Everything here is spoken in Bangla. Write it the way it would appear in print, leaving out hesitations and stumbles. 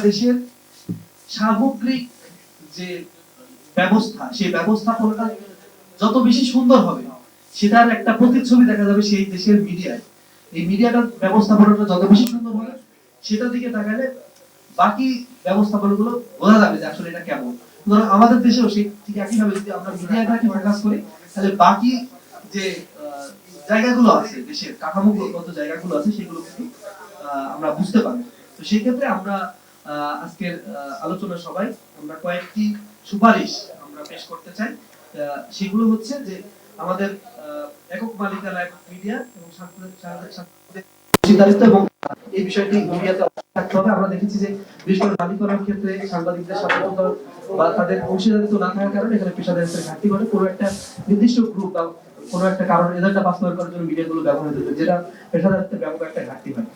দেশের সামগ্রিক যে ব্যবস্থা, সেই ব্যবস্থাপনাটা যত বেশি সুন্দর হবে, সেটার একটা প্রতিচ্ছবি দেখা যাবে সেই দেশের মিডিয়ায়। এই মিডিয়াটার ব্যবস্থাপনাটা যত বেশি সুন্দর হবে, সেটার দিকে তাকালে বাকি ব্যবস্থাপনাগুলো বোঝা যাবে যে আসলে এটা কেমন। সুতরাং আমাদের দেশেও সেই ঠিক একইভাবে যদি আমরা মিডিয়াটাকে ফোকাস করি, তাহলে বাকি যে জায়গাগুলো আছে, দেশের কাঠামোগত জায়গাগুলো আছে, সেগুলো কিন্তু আমরা বুঝতে পারবো। তো সেই ক্ষেত্রে আমরা আজকের আলোচনা সভায় আমরা কয়েকটি সুপারিশ আমরা পেশ করতে চাই। সেগুলো হচ্ছে যে আমাদের একক মালিকানা একক মিডিয়া এবং সাংবাদিকদের এবং এই বিষয়টি মিডিয়াতে থাকতে হবে। আমরা দেখেছি যে বিশেষ করে মালিকানার ক্ষেত্রে সাংবাদিকদের স্বাধীনতা বা তাদের অংশীদারিত্ব না থাকার কারণে এখানে পেশাদারিত্বের ঘাটতি ঘটে। কোনো একটা নির্দিষ্ট গ্রুপ বা কোনো একটা কারণে এজেন্ডা বাস্তবায়ন করার জন্য মিডিয়াগুলো ব্যবহৃত হচ্ছে, যেটা পেশাদারিত্বের ব্যাপক একটা ঘাটতি হয়।